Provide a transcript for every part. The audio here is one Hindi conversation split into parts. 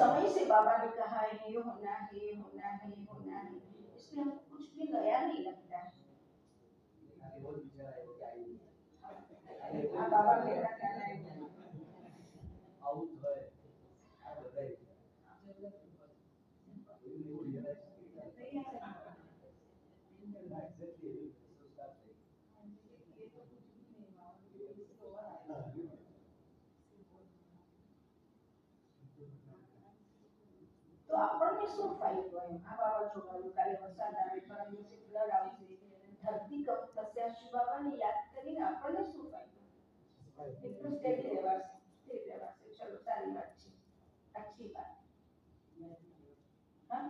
समय से बाबा ने कहा है ये होना है, ये होना है, ये होना है, इसमें हमको कुछ भी नया नहीं लगता है। बाबा मेरा कहना है तो આપણને શું ફાયદો એમ? આ બાબા જોડાયું, કાલે વરસાદ આવે, પરમ દિવસે ફ્લડ આવશે, ધરતી કંપ થશે, આ શિવ બાબાને યાદ કરીને આપણને શું ફાયદો? એટલું સ્ટેડી રહેવાશે, સ્થિર રહેવાશે. ચલો સારી વાત છે, अच्छी बात. हाँ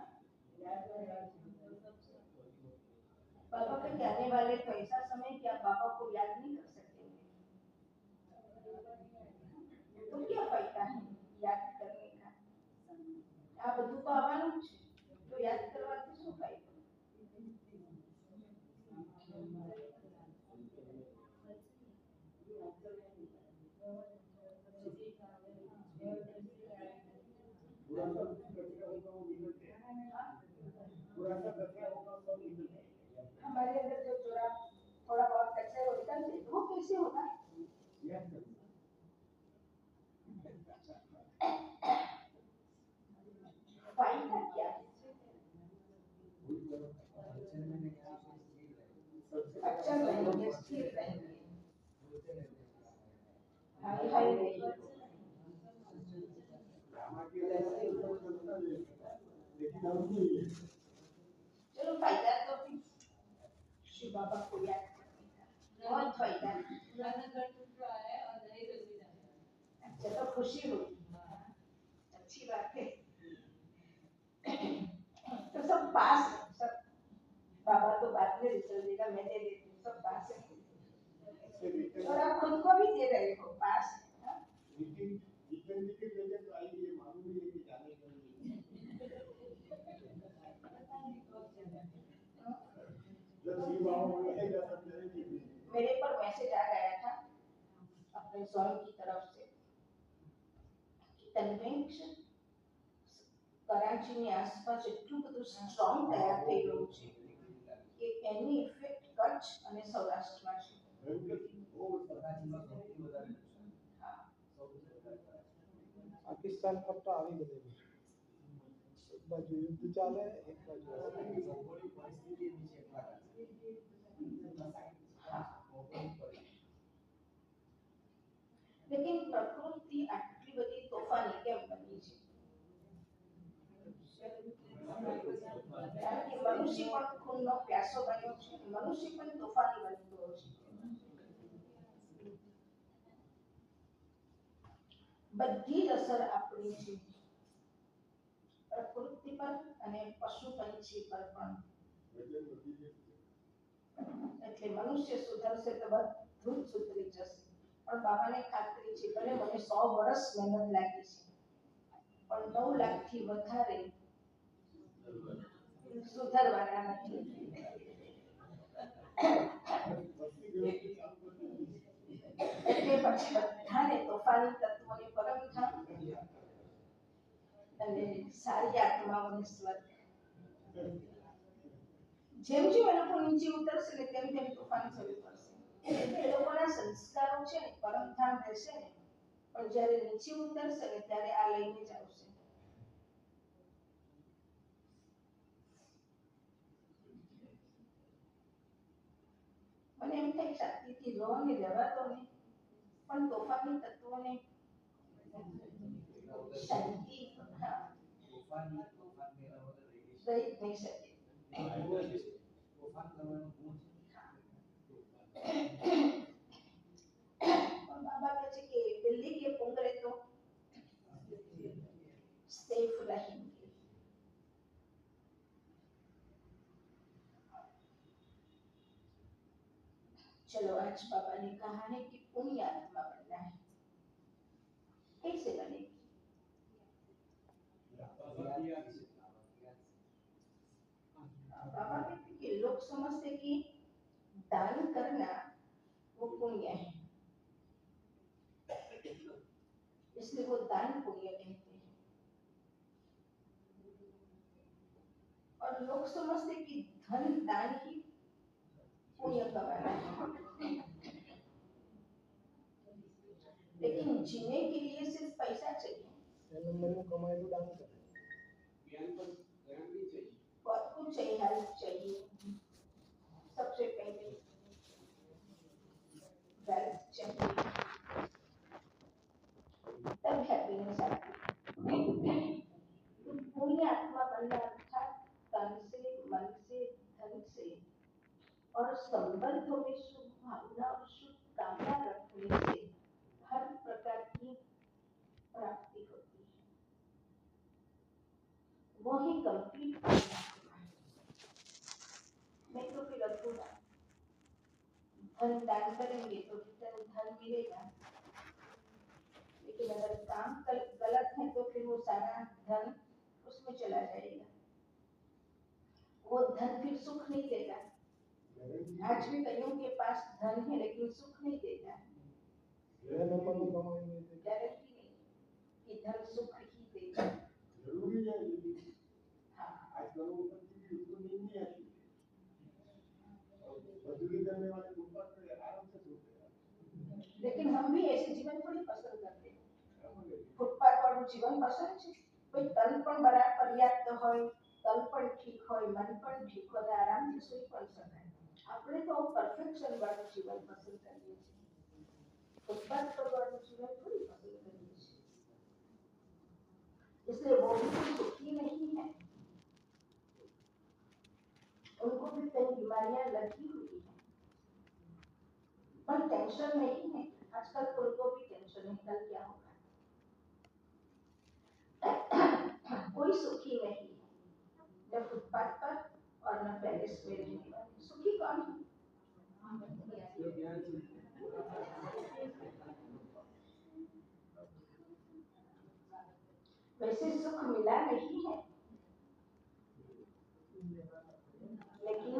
बाबा के कहने वाले तो ऐसा समय कि आप बाबा को याद नहीं कर सकेंगे, तो क्या फायदा है याद करने का? આ બધું તો આવવાનું જ છે, તો યાદ કરવાથી શું ફાયદો? हमारे अंदर जो थोड़ा बहुत कचरा होता है वो कैसे होगा? फायदा क्या है? अच्छा रहेंगे, स्थिर रहेंगे, हाई हाई रहेंगे. चलो फायदा तो शिव बाबा को याद करने का बहुत फायदा है. अच्छा तो खुशी होगी, अच्छी बात है. तो सब पास है, सब बाबा तो बाद में रिजल्ट देगा, मैं दे देती हूँ, सब पास है. और आप खुद को भी दे रहे हो पास. मेरे पर मैसेज आ गया था अपने स्वयं की तरफ से कि कन्वेंशन कराची ની આસપાસ એટલું બધું સ્ટ્રોંગ તૈયાર થઈ રહ્યું છે કે એની ઇફેક્ટ કચ્છ અને સૌરાષ્ટ્રમાં છે. પાકિસ્તાન પર તો આવી ગયેલું, એક બાજુ યુદ્ધ ચાલે, એક બાજુ लेकिन प्रकृति आटली बड़ी तोफानी केम बनी છે? કારણ કે મનુષ્ય પણ ખૂનનો પ્યાસો બન્યો છે, મનુષ્ય પણ તોફાની બની ગયો છે. બધી અસર આપણી છે પ્રકૃતિ પર અને પશુ પંછી પર પણ. એટલે મનુષ્ય સુધરશે તો બધું જ સુધરી જશે. પણ બાબાને ખાતરી છે ભલે મને 100 વર્ષ મહેનત લાગી છે પણ 9 લાખથી વધારે સુધરવાના નથી. એટલે પછી બધાને તોફાની તત્વોને પરમધામ અને સારી આત્માઓને સ્વર્ગ. જેમ જેમ એ લોકો નીચે ઉતરશે ને તેમ તેમ તોફાન શરૂ કરશે. એ લોકોના સંસ્કારો છે ને પરમધામ રહેશે ને, પણ જ્યારે નીચે ઉતરશે ને ત્યારે આ લઈને જ આવશે. મને એમ થાય શાંતિથી રહો ને રહેવા દો ને, પણ તોફાની તત્વોને શાંતિ રહી જ નહીં શકે. बाबा कहते कि दिल्ली के पोंगरे तो सेफ रहेंगे. चलो आज बाबा ने कहा है कि पुण्य आत्मा बनना है. कैसे बनेगी? बाबा कहते कि लोग समझते कि दान करना वो पुण्य है, इसलिए वो दान पुण्य कहते हैं. और लोग समझते कि धन दान ही पुण्य कमाना है, लेकिन जीने के लिए सिर्फ पैसा चाहिए, कमाई दान करें, बहुत कुछ चाहिए, हेल्प चाहिए, सबसे पहले वेल्थ चाहिए, तब हैप्पीनेस आती है। तो पूरी आत्मा बनना अर्थात तन से, मन से, धन से और संबंधों में शुभ भावना और शुभ कामना रखने से हर प्रकार की प्राप्ति होती है, वो ही कंप्लीट करना है। नहीं तो फिर अधूरा। धन दान करेंगे तो धन मिलेगा, लेकिन अगर काम गलत है तो फिर वो सारा धन उसमें चला जाएगा, वो धन फिर सुख नहीं देगा। आज भी कईयों के पास धन है लेकिन सुख नहीं देगा, गारंटी नहीं कि धन सुख ही देगा। हाँ, लेकिन हम भी ऐसे जीवन थोड़ी पसंद करते हैं। फुटपाथ वाળું जीवन पसंद છે? કોઈ તન પણ પર્યાપ્ત હોય, તન પણ ઠીક હોય, મન પણ ઠીક હોય, આરામથી સૂઈ પણ શકાય। આપણે તો પરફેક્શન વાળું જીવન પસંદ કરીએ છીએ, ફुटपाथ पर वाળું जीवन थोड़ी पसंद करिए છીએ। इसलिए वो भी सुखी नहीं है, उनको भी कई बीमारियां लगी हुई है, पर टेंशन नहीं है। आजकल तो उनको भी टेंशन है कल क्या होगा। कोई सुखी नहीं है, न फुटपाथ पर और न पैलेस में रहने वाले। सुखी कौन है? वैसे सुख मिला नहीं है, लेकिन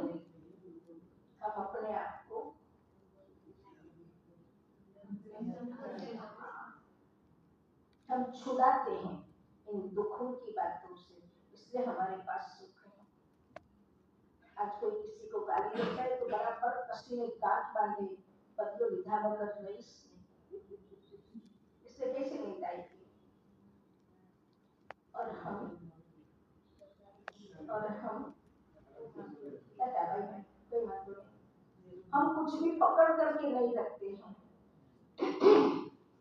हम अपने आप को हम छुड़ाते हैं इन दुखों की बातों से, इसलिए हमारे पास सुख है। आज कोई किसी को गाली देता है तो बराबर कसी ने गांठ बांधे, बदलो लीधा वगैरह रईस ने, इससे कैसे नींद आएगी। और हम क्या भाई कोई बात नहीं, हम कुछ भी पकड़ करके नहीं रखते हैं,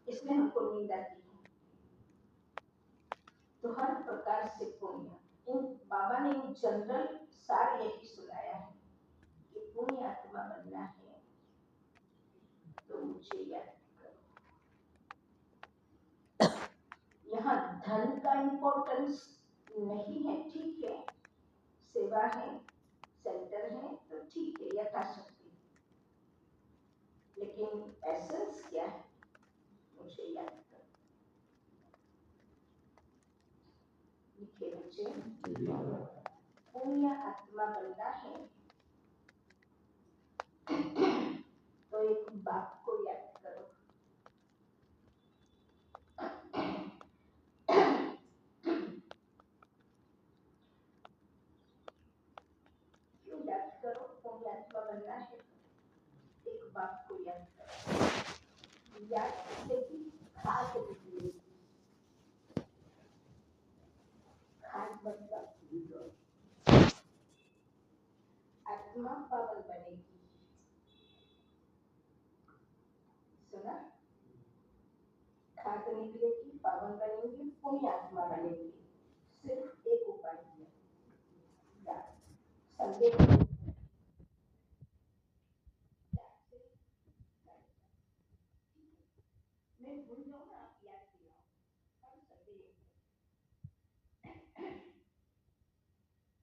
इसलिए हमको नींद आती है। तो हर प्रकार से पुण्य, इन बाबा ने इन जनरल सार यही सुनाया है कि पुण्य आत्मा बनना है तो मुझे याद करो। यहाँ धन का इम्पोर्टेंस नहीं है, ठीक है, सेवा है, सेंटर है तो ठीक है, यथाशक्ति, लेकिन एसेंस क्या है, मुझे याद करो। लिखे बच्चे, पुण्य आत्मा बनना है तो एक बाप को याद करो। क्यों याद करो? पुण्य आत्मा बनना है एक बाप को याद करो। याद से ही खाद निकलेगी, खाद मतलब आत्मा पावन बनेगी। सुना? खाद निकलेगी, पावन बनेगी, पुण्य आत्मा बनेगी। सिर्फ एक उपाय है, संदेह मैं भूल जाऊँ ना, आप याद दिलाओ, हर संदेह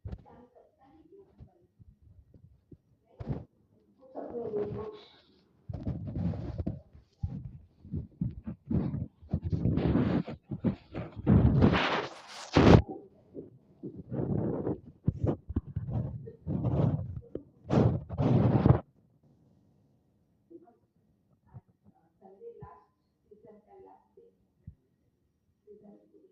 काम करता है योग बल, कुछ अपने लिए कुछ संडे लास्ट सीजन का लास्ट डे, सीजन 3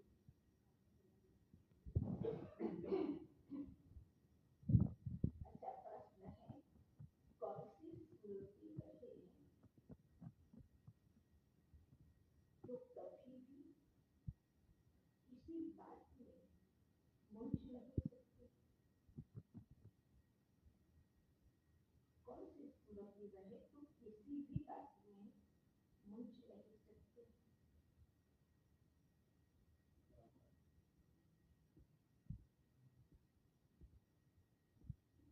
बनी रहे तो किसी भी बात में मुंझ नहीं सकते।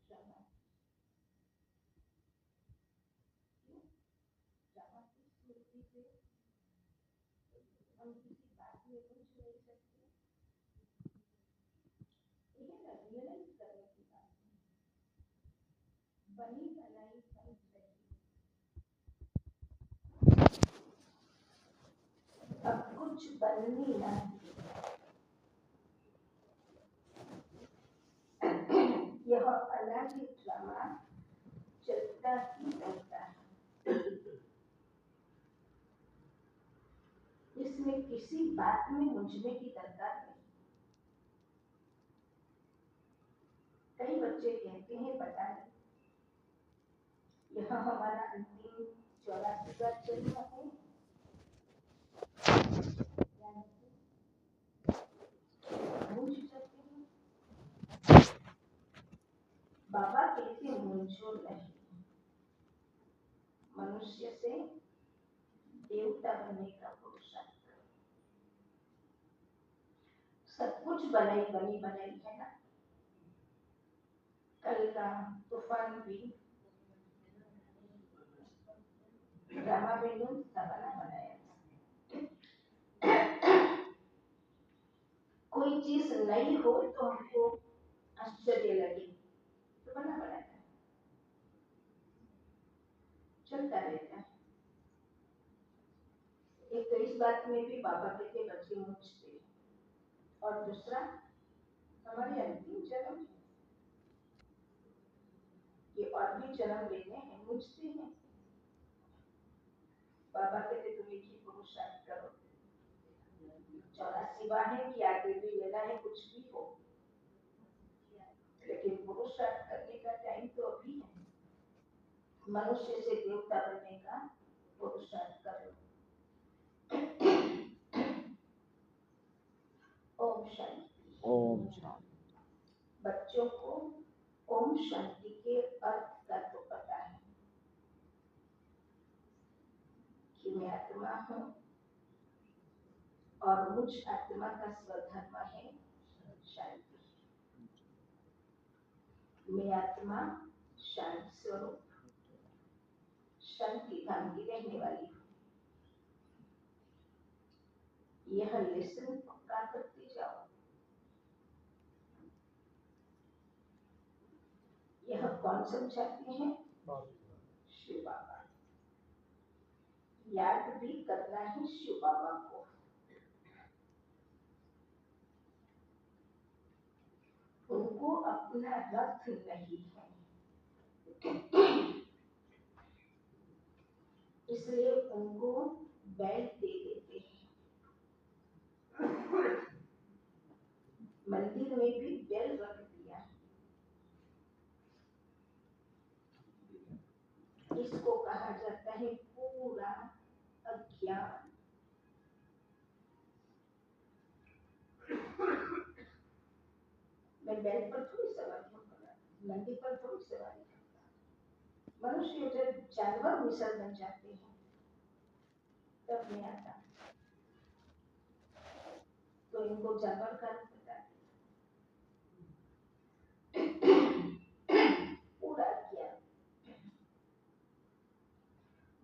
ड्रामा ड्रामा की स्मृति से हम किसी बात में मुंझ नहीं सकते। यह ना रियलाइज करने की बात है। बनी बनाई बन रही, अब कुछ बननी नहीं। यह अलग ही ड्रामा चलता ही रहता है। इसमें किसी बात में मुझने की दरकार नहीं। कई बच्चे कहते हैं पता नहीं यह हमारा अंतिम 84वां जन्म है या नहीं। मुझ सकते हैं। बाबा कहते मुझो नहीं, मनुष्य से देवता बनने का पुरुषार्थ करो। सब कुछ बनाई बनी बनाई है ना। कल का तूफान भी ड्रामा बेलून का बनाया था। कोई चीज नई हो तो हमको आश्चर्य लगे तो बना चलता रहता है। एक तो इस बात में भी बाबा कहते बच्चे मुझते हैं, और दूसरा हमारे अंतिम जन्म ये और भी जन्म लेने हैं, मुझते हैं। बाबा कहते तुम एक ही पुरुषार्थ करो, 84वां है कि आगे भी लेना है, कुछ भी हो, लेकिन पुरुषार्थ करने का टाइम तो अभी है। मनुष्य से देवता बनने का पुरुषार्थ करो। ओम शांति। ओम शांति। बच्चों को ओम शांति के अर्थ का तो पता है कि मैं आत्मा हूँ और मुझ आत्मा का स्वधर्म है शांति। मैं आत्मा शांत स्वरूप शांति धाम की रहने वाली हूँ। यह लेसन पक्का करते जाओ। यह कौन समझाते हैं? शिव बाबा। याद भी करना है शिव बाबा को। उनको अपना रथ नहीं है, इसलिए उनको बैल दे देते हैं। मंदिर में भी बैल रख दिया। इसको कहा जाता है पूरा अज्ञान। मैं बैल पर थोड़ी सवारी होगा, नंदी पर थोड़ी सवारी होगा। मनुष्य जब जानवर मिसल बन जाते हैं तब नहीं आता, तो इनको जानवर का रूप बताते पूरा अज्ञान।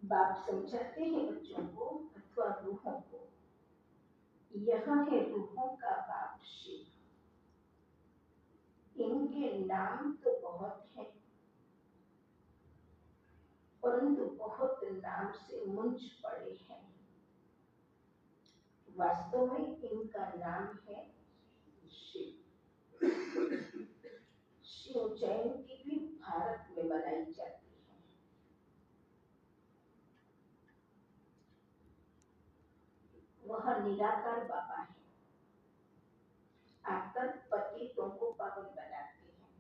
बाप समझाते हैं बच्चों को अथवा रूहों को, यह है रूहों का बाप शिव। इनके नाम तो बहुत हैं, परंतु बहुत नाम से मुंझ पड़े हैं। वास्तव में इनका नाम है शिव। शिव जयंती भी भारत में मनाई जाती है। वह निराकार बाबा है, आकर पतितों को पावन बनाते हैं।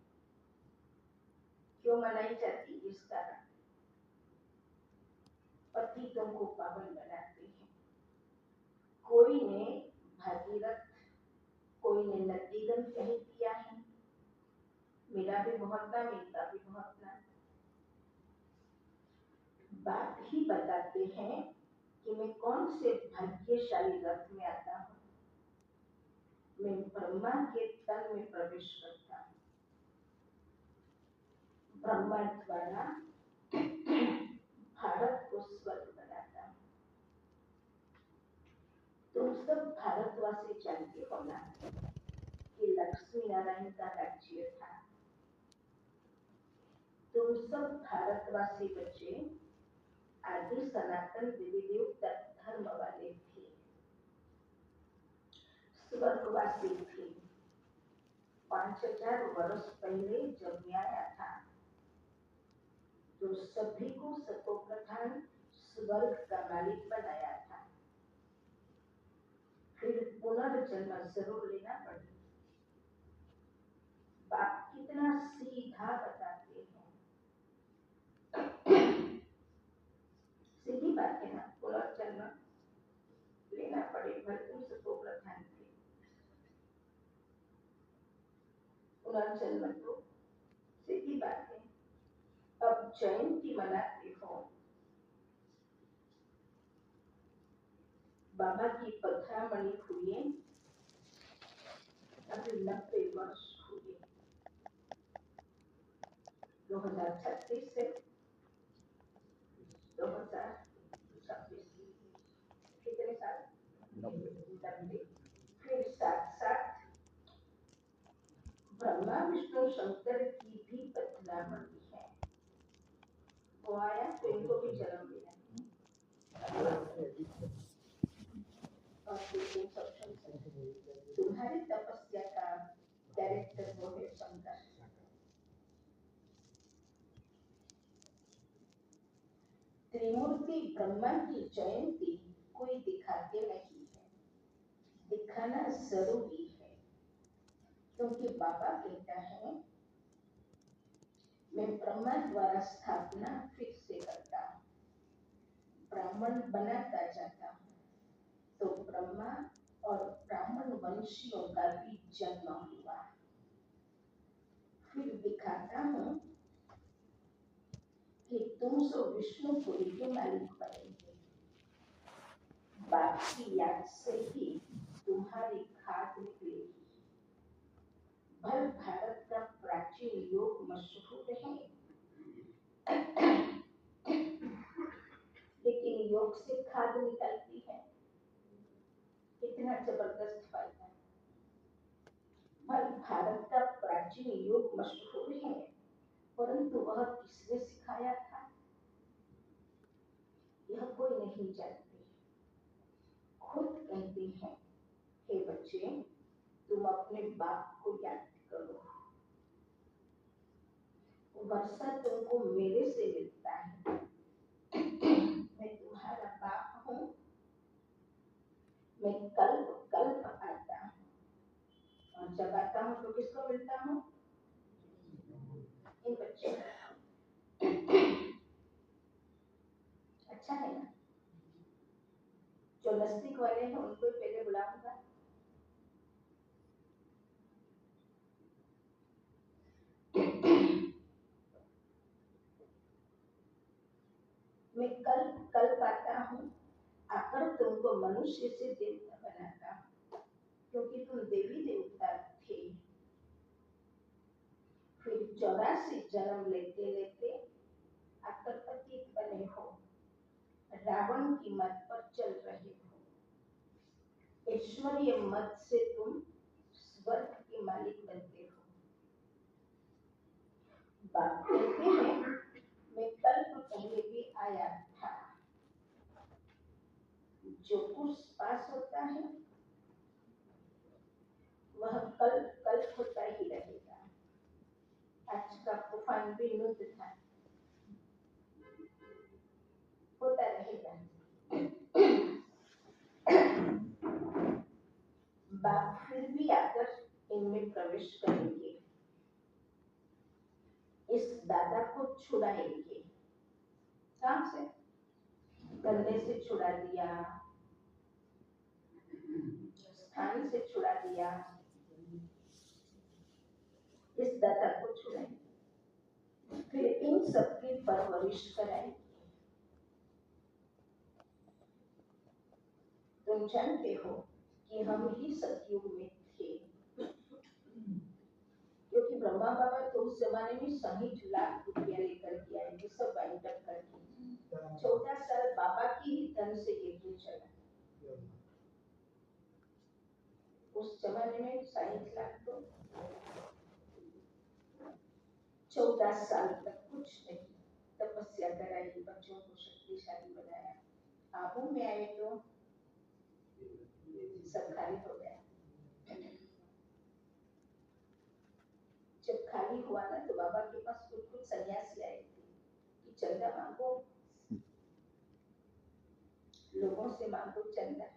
क्यों मनाई जाती? इस कारण पतितों को पावन बनाते हैं। कोई ने भागीरथ, कोई ने नदीगन कह दिया है, मिला भी बहुत ना मिलता भी बहुत ना। बात ही बताते हैं कि मैं कौन से भाग्यशाली रथ में आता हूँ। मैं ब्रह्मा के तन में प्रवेश करता हूँ। ब्रह्मा द्वारा भारत को स्वर्ग बनाता हूँ। तुम सब भारतवासी जानते हो ना कि लक्ष्मी नारायण का राज्य था। तुम सब भारतवासी बच्चे आदि सनातन देवी देवता धर्म वाले थे, स्वर्गवासी थे। 5000 वर्ष पहले जब आया था तो सभी को सतोप्रधान स्वर्ग का मालिक बनाया था। फिर पुनर्जन्म जरूर लेना पड़ेगा। बाप कितना सीधा बताते हैं। सीधी बात है ना, पुनर्जन्म लेना पड़े भले तुम सतोप्रधान थे। पुनर्जन्म तो सीधी बात है। अब जयंती मनाते हो, बाबा की पधरामणि हुई, अभी 90 वर्ष हुए। 2036 से 2026 कितने साल? 90। फिर साथ साथ ब्रह्मा विष्णु शंकर की भी पधरामणि है। वो आया तो इनको भी जन्म मिला। और तुम्हारी तपस्या का डायरेक्टर वो है शंकर। त्रिमूर्ति ब्रह्मा की जयंती कोई दिखाते नहीं है, दिखाना जरूरी है। क्योंकि बाबा कहता है मैं ब्रह्मा द्वारा स्थापना फिर से करता हूँ, ब्राह्मण बनाता जाता हूँ। तो ब्रह्मा और ब्राह्मण वंशियों का भी जन्म हुआ। फिर दिखाता हूँ कि तुम सो विष्णुपुरी के मालिक बनेंगे। बाप की याद से ही तुम्हारी खाद निकलेगी। भर भारत का प्राचीन योग मशहूर है, लेकिन योग से खाद निकलती है। कितना जबरदस्त फायदा। भर भारत का प्राचीन योग मशहूर है, परंतु वह किसने सिखाया था यह कोई नहीं जानते। खुद कहते हैं हे बच्चे तुम अपने बाप को याद करो। वर्षा तुमको मेरे से मिलता है। मैं तुम्हारा बाप हूँ। मैं कल्प कल्प आता हूँ और जब आता हूँ तो किसको मिलता हूँ? इन बच्चों। अच्छा है ना? जो नस्तिक वाले हैं उनको ही पहले बुलाऊंगा। मैं कल्प कल्प आता हूँ, आकर तुमको मनुष्य से देवता बनाता हूँ, क्योंकि तुम देवी देवता थे। फिर 84 जन्म लेते लेते आकर पतित बने हो, रावण की मत पर चल रहे हो। ईश्वरीय मत से तुम स्वर्ग के मालिक बनते हो। बाप कहते हैं मैं कल्प पहले भी आया था। जो कुछ पास होता है वह कल्प कल्प होता ही रहेगा। आज का तूफान भी युद्ध था, होता रहेगा। बाप फिर भी आकर इनमें प्रवेश करेंगे, इस दादा को छुड़ाएंगे। कहाँ से? कंधे से छुड़ा दिया, स्थान से छुड़ा दिया, इस दादा को छुड़ाएंगे। फिर इन सबकी परवरिश कराएंगे। तुम जानते हो कि हम ही सतयुग में थे, क्योंकि ब्रह्मा बाबा तो उस जमाने में 60 लाख रुपया लेकर के आए थे, सब बाइंड अप करके। 14 साल बाबा की ही धन से यज्ञ चला। उस जमाने में 60 लाख तो 14 साल तक कुछ नहीं, तपस्या कराई, बच्चों को शक्तिशाली बनाया। आबू में आए तो सब खाली हो गया। जब खाली हुआ ना तो बाबा के पास कुछ सन्यासी आए थे कि चंदा मांगो, लोगों से मांगो चंदा।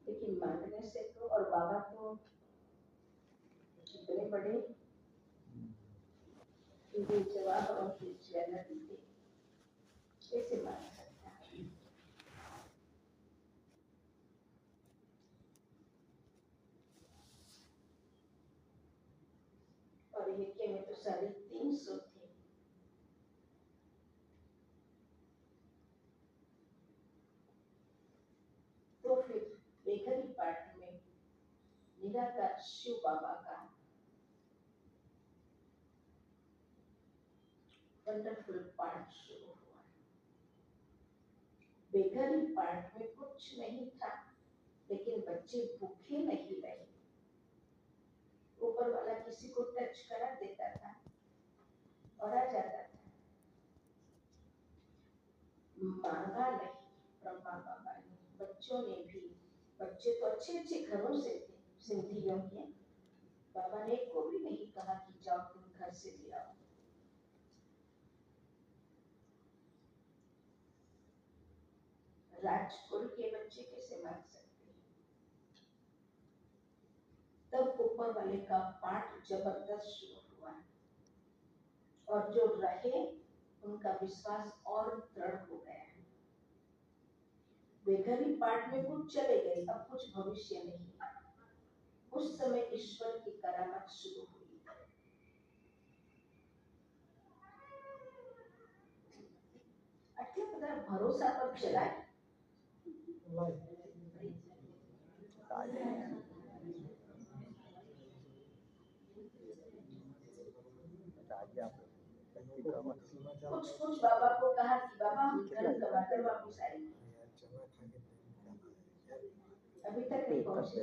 लेकिन मांगने से तो, और बाबा तो कितने बड़े जवाब और ज्वेलरी थे, कैसे मांग सकता है। और ये में तो 350 थे। तो फिर बेघरी पाठ में निराकार शिव बाबा का वंडरफुल पाठ शुरू हुआ। बेघरी पाठ में कुछ नहीं था, लेकिन बच्चे भूखे नहीं रहे। ऊपर वाला किसी को टच करा देता था और आ जाता था। मांगा नहीं ब्रह्मा बाबा ने, बच्चों ने भी। बच्चे तो अच्छे अच्छे घरों से थे, सिंधियों के। बाबा ने को भी नहीं कहा कि जाओ तुम घर से ले आओ। राजकुल के बच्चे कैसे मांग सकते हैं। तब ऊपर वाले का पाठ जबरदस्त शुरू हुआ, और जो रहे उनका विश्वास और दृढ़ हो गया। बेघरी पाठ में कुछ चले गए, अब कुछ भविष्य नहीं। उस समय ईश्वर की करामत शुरू हुई। आटला भरोसा पर चलाए। कुछ बाबा को कहा कि बाबा हम धन कमाकर वापस आएंगे, अभी तक नहीं पहुंचे।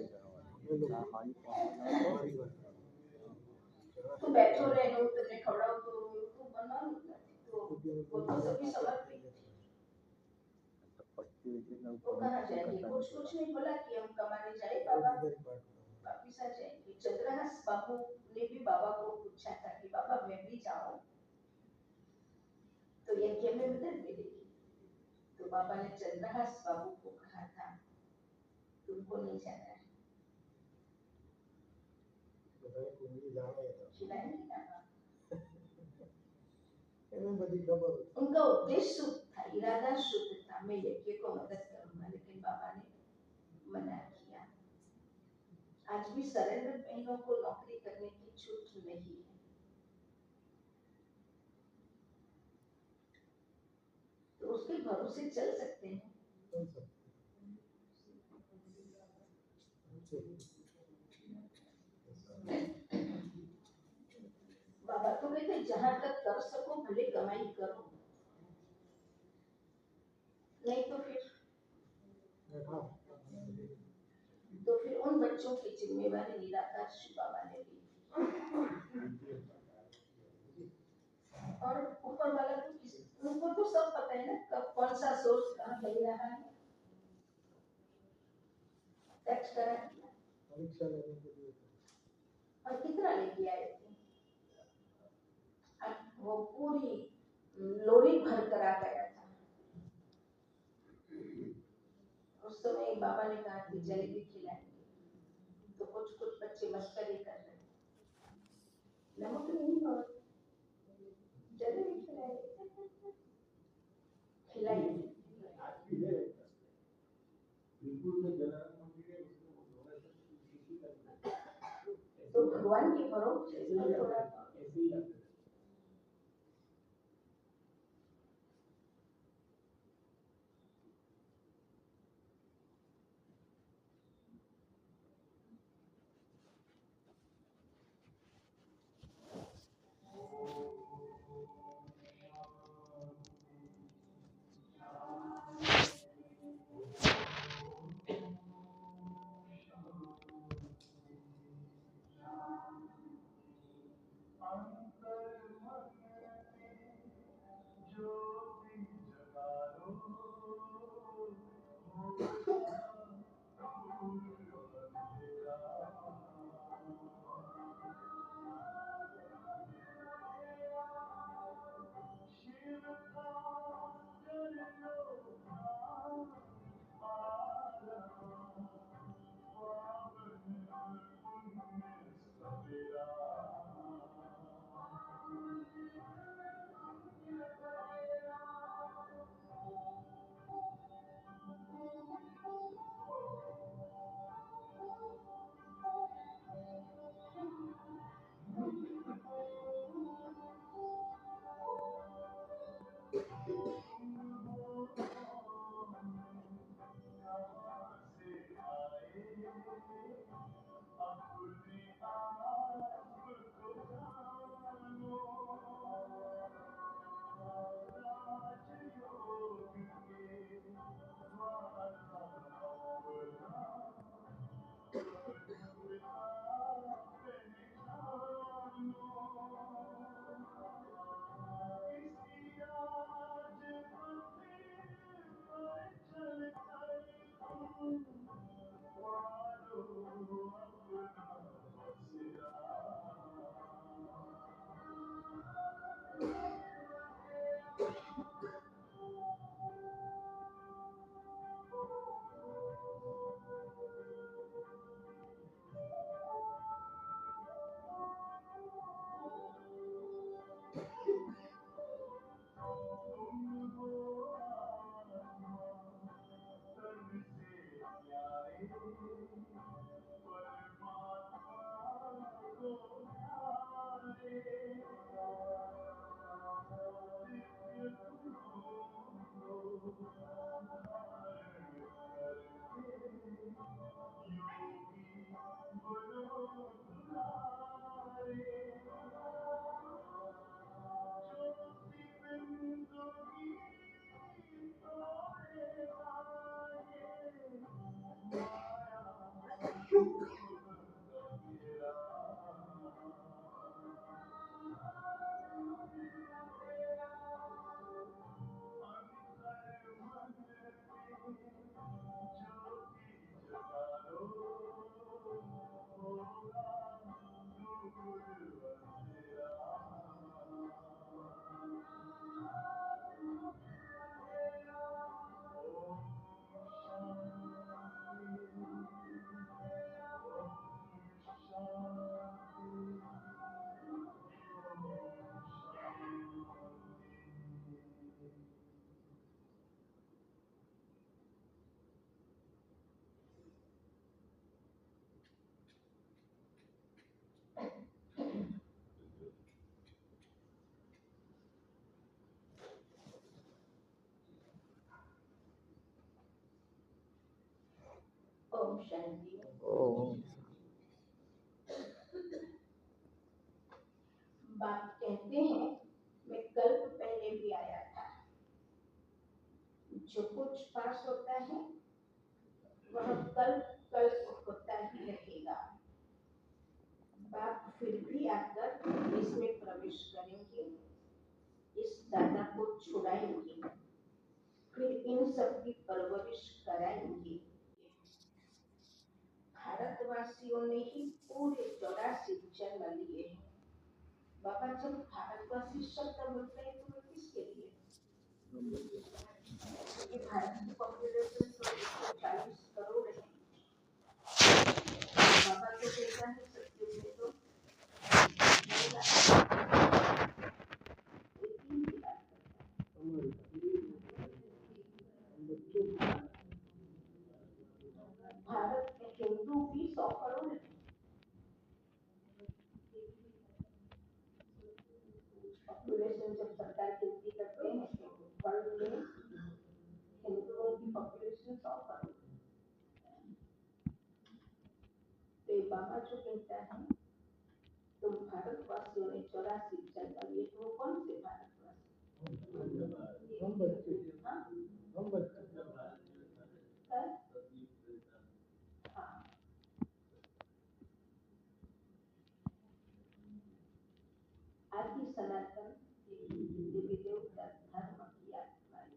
तो बैठो रहो, तुमने खवड़ाओ तो बना तो वो तो सभी समर्पित। वो कहाँ जाएंगे? कुछ नहीं बोला कि हम कमाने जाए बाबा, वापिस आ जाएंगे। चंद्रहास बाबू ने भी बाबा को पूछा था कि बाबा मैं भी जाऊं तो यज्ञ में मदद मिलेगी। तो बाबा ने चंद्रहास बाबू को कहा था तुमको नहीं जाना है, खिलाएंगे ना। उनका उद्देश्य शुद्ध था, इरादा शुद्ध था, मैं यज्ञ को मदद करूंगा, लेकिन बाबा ने मना किया। आज भी सरेंडर बहनों को नौकरी करने की छूट नहीं है। तो उसके भरोसे चल सकते हैं। बाबा तो कहते जहां तक कर सको भले कमाई करो, नहीं तो फिर उन बच्चों की जिम्मेवारी निराकार शिव बाबा ने ली। और ऊपर वाला तो उनको तो सब पता है ना, कब कौन सा सोर्स कहाँ लग रहा है। टैक्स करा परीक्षा लेने के लिए, और कितना लेके आए थे। वो पूरी लोरी भर कर आ गया था। उस समय बाबा ने कहा कि जलेबी खिलाएंगे, तो कुछ बच्चे मस्करी कर रहे, नमक नहीं और जलेबी खिलाई। तो भगवान के भरोसे थोड़ा ओम शांति। ओम। बाप कहते हैं मैं कल्प पहले भी आया था। जो कुछ पास होता है वह कल्प कल्प होता ही रहेगा। बाप फिर भी आकर इसमें प्रवेश करेंगे, इस दादा को छुड़ाएंगे, फिर इन सबकी परवरिश कराएंगे। भारतवासियों ने ही पूरे 84 जन्म लिए हैं। बाबा जब भारतवासी शब्द बोलते हैं तो किसके लिए? क्योंकि भारत की पॉपुलेशन तो 140 करोड़ है। बाबा तो कहता है सत्युग में तो भारत में हिंदू भी 100 करोड़ है। पॉपुलेशन जब सरकार गिनती करते हैं तो वर्ल्ड में हिंदुओं की पॉपुलेशन 100 करोड़। तो बाबा जो कहता है तुम भारतवासियों ने 84 जन्म लिए, तो कौन से भारतवासी? हम बच्चे हाँ, आदि सनातन देवी देवता धर्म की आत्मा है।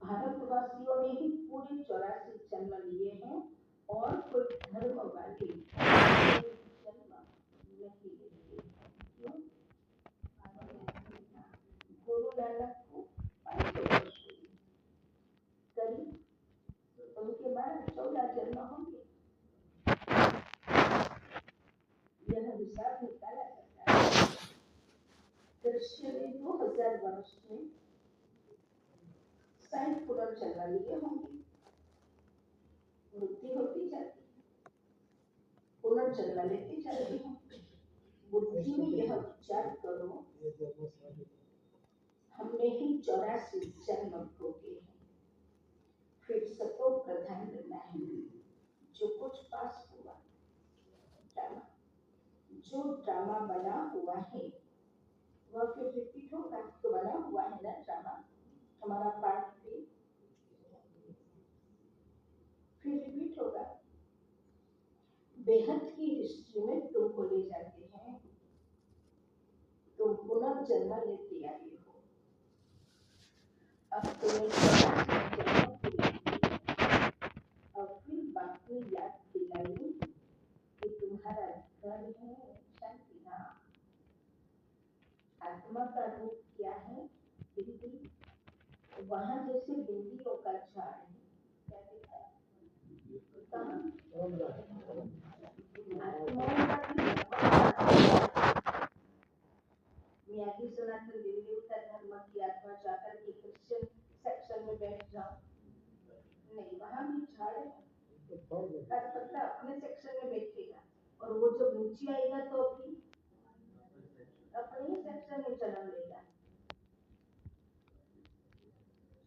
भारतवासियों ने ही पूरे 84 जन्म लिए हैं और कोई धर्म वाले जन्म नहीं लेते। क्यों? गुरु नानक को 500 वर्ष हुए, करीब उनके बाद 14 जन्म होंगे। यह हिसाब निकाला जाता है। कृष्ण ने 2000 वर्ष में 60 पुनर्जन्म लिए होंगे। वृद्धि होती जाती है। जन्म लेते जाते हैं। बुद्धि में यह विचार करो, हमने ही 84 जन्म भोगे हैं, फिर सतो प्रधान नहीं। जो कुछ पास हुआ ड्रामा, जो ड्रामा बना हुआ है वह फिर रिपीट होगा। तो बना हुआ है ना ड्रामा, हमारा पार्ट भी फिर रिपीट होगा। बेहद की हिस्ट्री में तुमको ले जाते हैं, तुम पुनर्जन्म लेते आए हो। अब तुम्हें और फिर बाकी याद दिलाई कि तुम्हारा घर है शांति धाम। आत्मा का रूप क्या है? बिंदी। वहां जैसे बिंदियों का झाड़ है, क्या दिखा है? मियागी सनातन दिल्ली उत्तर धर्म की आत्मा जाकर के क्रिश्चियन सेक्शन में बैठ जाओ, नहीं, वहां भी झाड़ है। पता अपने सेक्शन में बैठेगा और वो जब नीचे आएगा तो भी अपने ही सेक्शन में जन्म लेगा।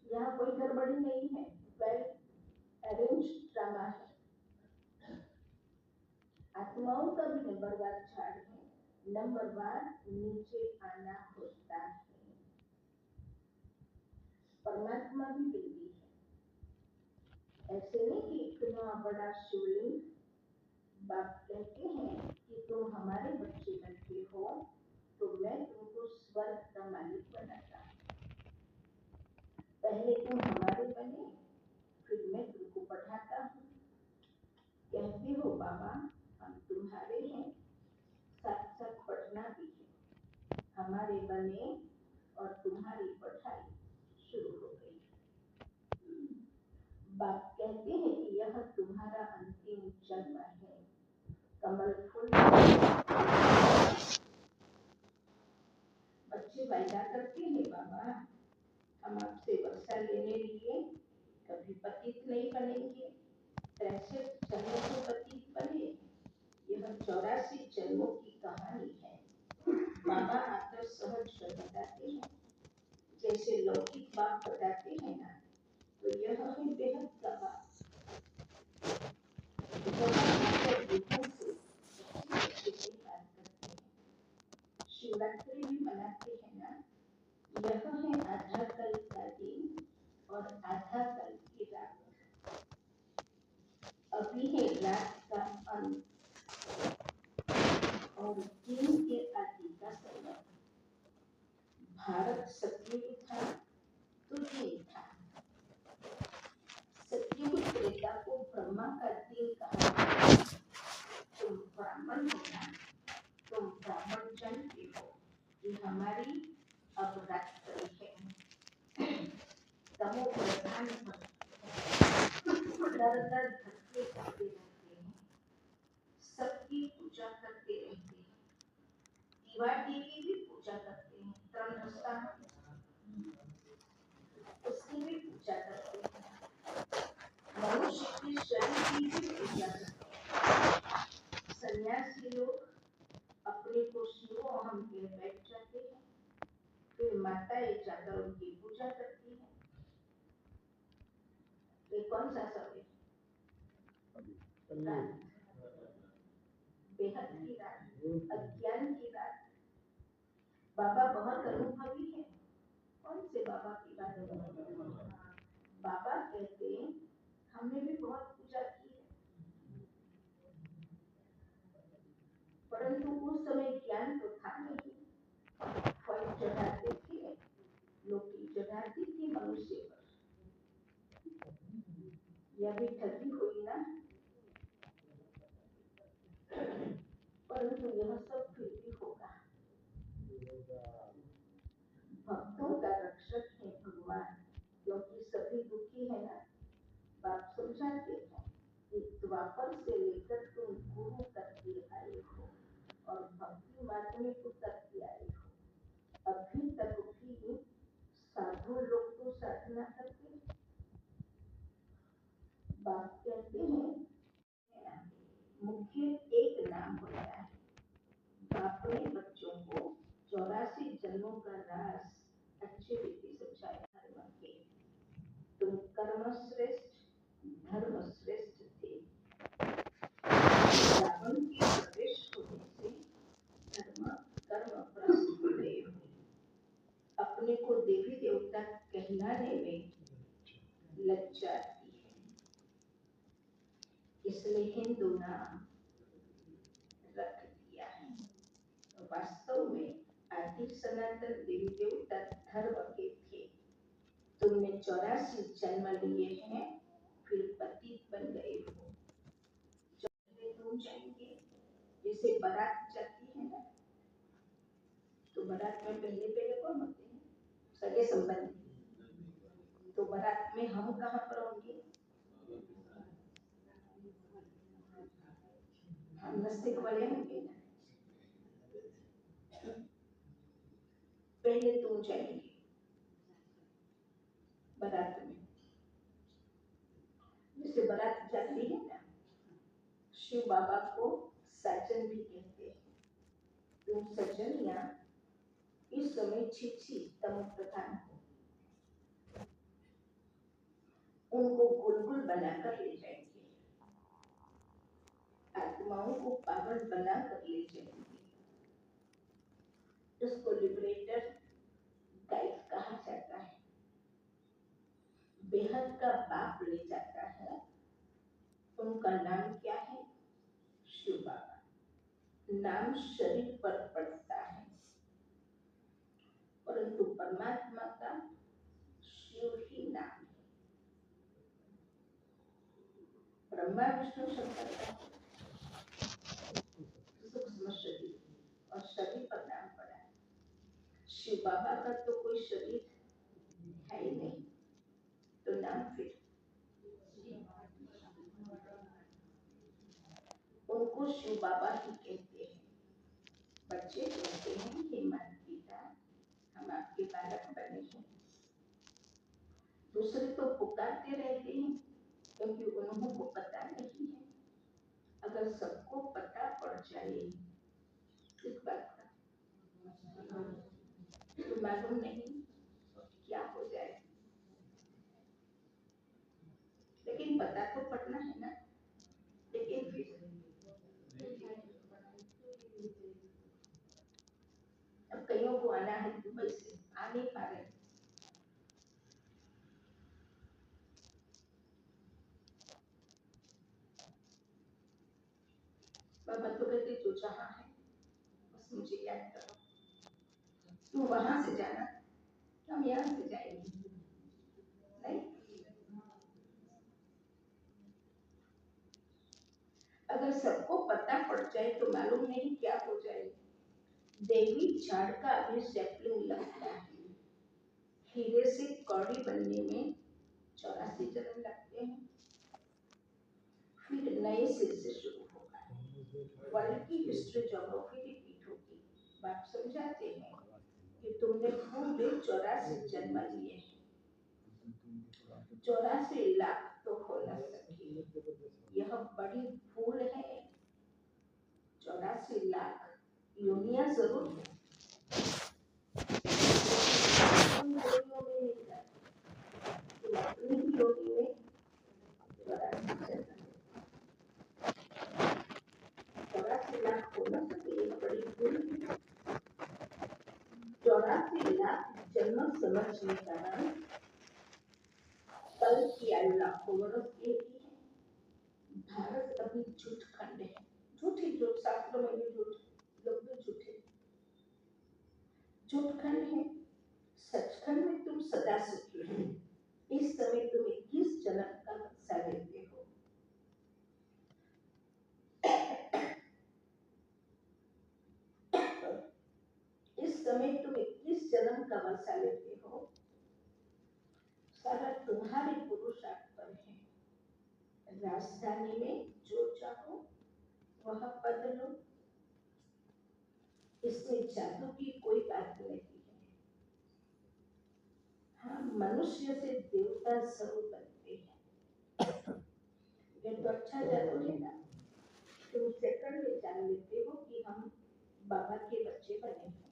यहाँ कोई गड़बड़ी नहीं है, वेल अरेंज्ड ड्रामा है। आत्माओं का भी नंबरवार झाड़ है, नंबरवार नीचे आना होता है। परमात्मा भी बिल्ली है। ऐसे नहीं कि इतना बड़ा शिवलिंग। बाप कहते हैं कि तुम हमारे बच्चे बनते हो तो मैं तुमको स्वर्ग का मालिक बनाता हूँ। पहले तुम हमारे बने, फिर मैं तुमको पढ़ाता हूँ। कहते हो बाबा हम तुम्हारे हैं, साथ साथ पढ़ना भी है। हमारे बने और तुम्हारी पढ़ाई शुरू हो गई। बाप कहते हैं कि यह तुम्हारा अंतिम जन्म है। कमल फूल बच्चे वायदा करते हैं बाबा हम आपसे वर्षा लेने लिए कभी पतित नहीं बनेंगे। 63 जन्मों को पतित बने, यह 84 जन्मों की कहानी है। बाबा आकर सहज बताते हैं, जैसे लौकिक बाप बताते हैं ना, तो यह है बेहद का बाप। शिवरात्रि भी मनाते हैं ना, यह है आधा कल का दिन और आधा कल की रात। अभी है रात का अंत और दिन के आदि का समय। भारत सतयुग था तो दिन था। सतयुग त्रेता को ब्रह्मा का दिन कहा। तुम ब्राह्मण हो ना, तुम ब्राह्मण जानते हो कि हमारी अब रात्रि है। तमो प्रधान दर दर धक्के खाते रहते हैं, सबकी पूजा करते रहते हैं। दीवार देवी भी पूजा करते हैं, त्रंबकता उसकी भी पूजा करते हैं। मनुष्य के शरीर की भी पूजा करते हैं। सन्यासी लोग अपने को शिव हम के बैठ जाते हैं, फिर माताएं जाकर उनकी पूजा करती है। ये कौन सा समय? रात, बेहद की रात, अज्ञान की रात। बाबा बहुत अनुभवी है। कौन से बाबा की बात करें? बाबा कहते हैं हमने भी बहुत पूजा की है, परंतु उस समय ज्ञान तो था नहीं। फल चढ़ाते थे, लोकी चढ़ाती थी मनुष्य पर। यह भी ठगी हुई ना, परंतु यह सब फिर भी होगा। भक्तों का रक्षक है भगवान, क्योंकि सभी दुखी है ना। बाप समझाते हैं कि द्वापर से लेकर तुम गुरु तक के आए हो और भक्ति मार्ग में उतरते आए हो। अभी तक भी साधु लोग तो साधना करते हैं। बाप कहते हैं मुख्य एक नाम विकास अच्छी रीति समझाया धर्म के। तुम कर्म श्रेष्ठ धर्म श्रेष्ठ थे। रावण के प्रवेश होने से धर्म कर्म भ्रष्ट हो गए। अपने को देवी देवता कहलाने में लज्जा आती है, इसलिए हिंदू नाम रख दिया है। वास्तव में आदि सनातन देवी देवता धर्म के थे। तुमने 84 जन्म लिए हैं, फिर पतित बन गए हो। तुम जाएंगे, जैसे बारात जाती है ना, तो बारात में पहले पहले कौन होते हैं? सगे संबंधी। तो बारात में हम कहाँ पर होंगे? हम नजदीक वाले होंगे ना। पहले तुम जाएंगे बारात में, जैसे बारात जाती है ना, शिव बाबा को सज्जन भी कहते हैं। तुम सज्जनिया इस समय छिछी तम प्रधान हो, उनको गुलगुल बनाकर ले जाएंगे, आत्माओं को पावन बनाकर ले जाएंगे। इसको लिबरेटर गाइड कहा जाता है। बेहद का बाप ले जाता है। उनका नाम क्या है? शिव बाबा। नाम शरीर पर पड़ता है, परंतु परमात्मा का शिव ही नाम है। ब्रह्मा विष्णु शंकर का सूक्ष्म शरीर और शरीर पर नाम पड़ा है। शिव बाबा का तो कोई शरीर है ही नहीं, तो नाम फिर उनको शिव बाबा ही कहते हैं। बच्चे कहते हैं कि माता पिता हम आपके बालक बने हैं। दूसरे तो पुकारते रहते हैं क्योंकि उन्हों को पता नहीं है। अगर सबको पता पड़ जाए इस बात का, तो मालूम नहीं क्या हो जाए, लेकिन पता तो पड़ना है ना। लेकिन फिर अब कईयों को आना है दुबई से, आ नहीं पा रहे। बाबा तो कहते जो जहाँ है बस मुझे याद करो, तू वहां से जाना, हम यहाँ से जाएंगे। नहीं, अगर सबको पता पड़ जाए तो मालूम नहीं क्या हो जाए। देवी झाड़ का अभी सैपलिंग लगता है। हीरे से कौड़ी बनने में 84 जन्म लगते हैं, फिर नए सिर से शुरू होगा। वर्ल्ड की हिस्ट्री ज्योग्राफी रिपीट होगी। बाप समझाते हैं कि तुमने पूरे 84 जन्म लिए हैं। 84 लाख तो हो न सके, यह बड़ी भूल है। 84 लाख योनियां जरूर है, अपनी योनि में 84 लाख हो न सके, यह बड़ी भूल है। 84 लाख जन्म समझने का कल की आयु लाखों वर्ष की है। भारत अभी झूठ खंड है, झूठी झूठ, शास्त्रों में भी झूठ, लोग भी झूठे। झूठ खंड है, सचखंड में तुम सदा सुखी हो। इस समय तुम 21 जन्म का बक्सा लेते हो। इस समय तुम 21 जन्म का बक्सा लेते हो। सारा तुम्हारे पुरुषार्थ पर है। राजधानी में जो चाहो वह पद लो, इसमें जादू की कोई बात नहीं है। हाँ, मनुष्य से देवता जरूर बनते हैं। ये तो अच्छा जादू है ना। तुम सेकंड में जान लेते हो कि हम बाबा के बच्चे बने हैं।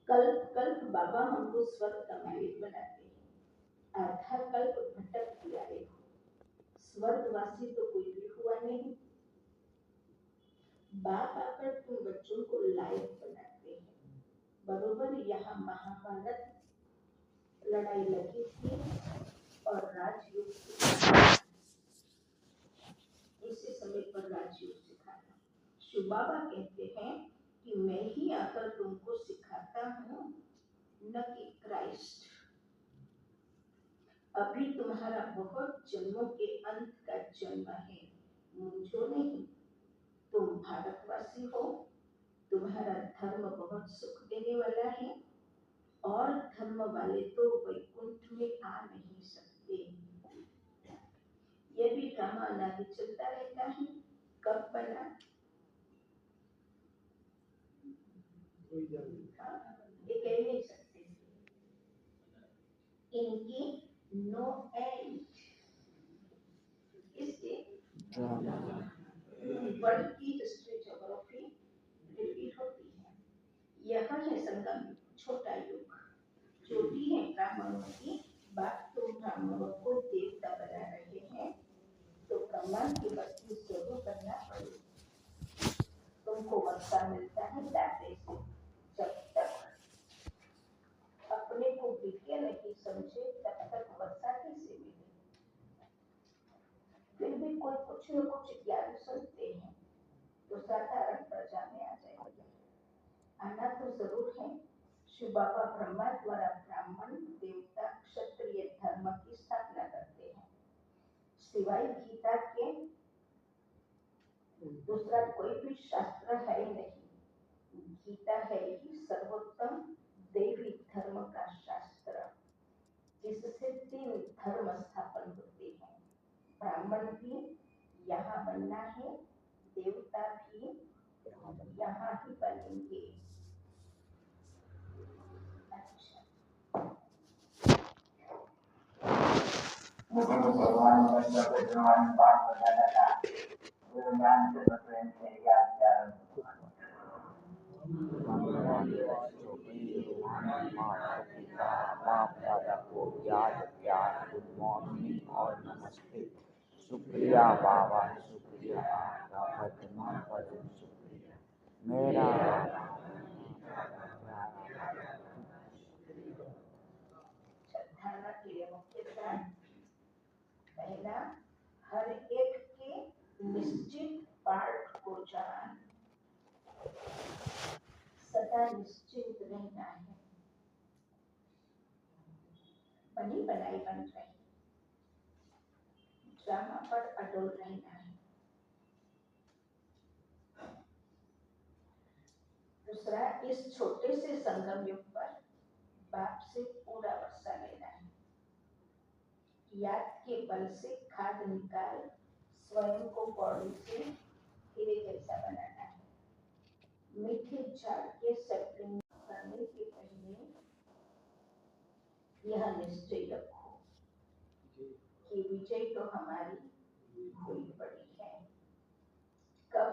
कल तुमको स्वर्ग का मालिक बनाते हैं। आधा कल्प भटक के आए हो, स्वर्गवासी तो कोई भी हुआ नहीं। बाप आकर तुम बच्चों को लायक बनाते हैं। बरोबर यहाँ महाभारत लड़ाई लगी थी और राजयुग इसी समय पर राजयुग सिखाना। शिव बाबा कहते हैं कि मैं ही आकर तुमको सिखाता हूँ, न कि क्राइस्ट। अभी तुम्हारा बहुत जन्मों के अंत का जन्म है, मुझो नहीं। तुम भारतवासी हो, तुम्हारा धर्म बहुत सुख देने वाला है और धर्म वाले तो वैकुंठ में आ नहीं सकते। ये भी ड्रामा अनादि चलता रहता है। कब बना? ये कह नहीं सकते। इनकी नो एंड। इसके वर्ल्ड की हिस्ट्री ज्योग्राफी रिपीट होती है। यह है संगम युग, छोटा युग। चोटी है ब्राह्मणों की। बात तुम ब्राह्मणों को देवता बना रहे हैं तो ब्रह्मा की भक्ति जरूर करना पड़ेगी। तुमको वर्षा मिलता है दाते से। जब तक अपने को विज्ञ नहीं समझे तब तक वर्षा कैसे मिले? फिर भी कोई कुछ न कुछ ज्ञान सुनते हैं तो साधारण प्रजा में आ जाएगा। आना तो जरूर है। शिव बाबा ब्रह्मा द्वारा ब्राह्मण, देवता, क्षत्रिय धर्म की स्थापना करते हैं। सिवाय गीता के दूसरा कोई भी शास्त्र है नहीं। गीता है ही सर्वोत्तम देवी धर्म का शास्त्र, जिससे 3 धर्म स्थापन होते हैं। ब्राह्मण भी यहाँ बनना है, देवता भी यहाँ ही बनेंगे। भगवान पाठ बताना था, ज्ञान से प्रेम से याद बाप दादा को याद प्यार, गुड मॉर्निंग और नमस्ते। शुक्रिया बाबा, शुक्रिया आपका, वर्तमान पर शुक्रिया मेरा। धारणा के लिए मुख्य ध्यान। पहला, हर एक के निश्चित पार्ट को जान, सदा निश्चित रहना है। बनी बनाई बन रही, ड्रामा पर अडोल रहना है। दूसरा, इस छोटे से संगम युग पर बाप से पूरा वर्षा लेना है। याद के बल से खाद निकाल स्वयं को बॉडी से हीरे जैसा बनाना है। मीठे झाड़ के सेटलिंग करने के पहले यह निश्चय रखो कि विजय तो हमारी हुई पड़ी है। कब?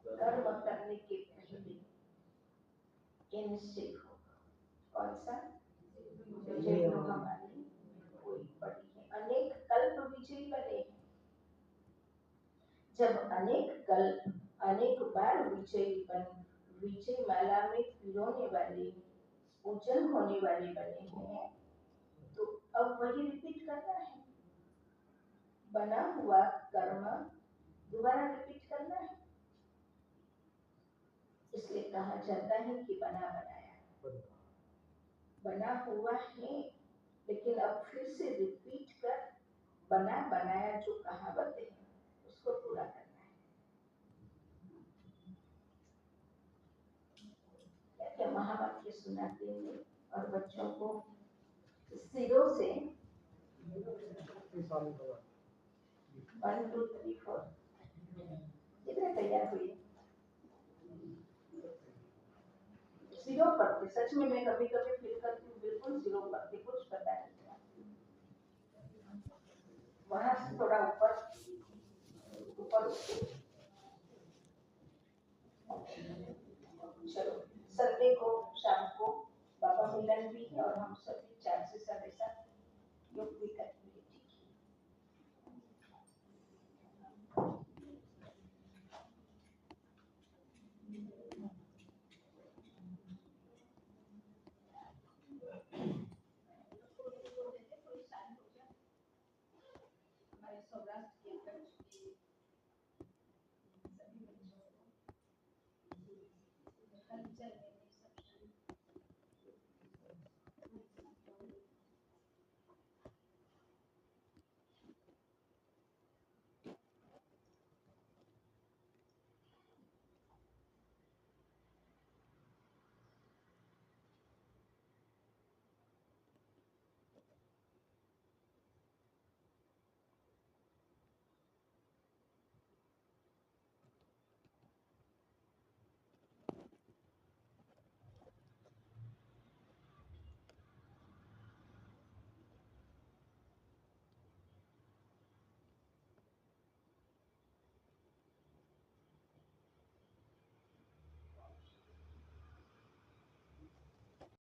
कर्म करने के पहले ये निश्चय हो। कौन सा? विजय तो हमारी हुई पड़ी है। अनेक कल्प विजयी बने हैं। जब अनेक बार विजय माला में पिरोने वाले, पूजन होने वाले बने हैं तो अब वही रिपीट करना है। बना हुआ कर्म दोबारा रिपीट करना है। इसलिए कहा जाता है कि बना हुआ है, लेकिन अब फिर से रिपीट कर बना बनाया जो कहावत है उसको पूरा करना है। क्या महावाक्य सुनाते हैं और बच्चों को सिरों से 1 2 3 4 कितने तैयार हुए? सिरों पर। सच में मैं कभी कभी फील करती हूँ बिल्कुल सिरों पर कुछ पता नहीं था। वहां से थोड़ा ऊपर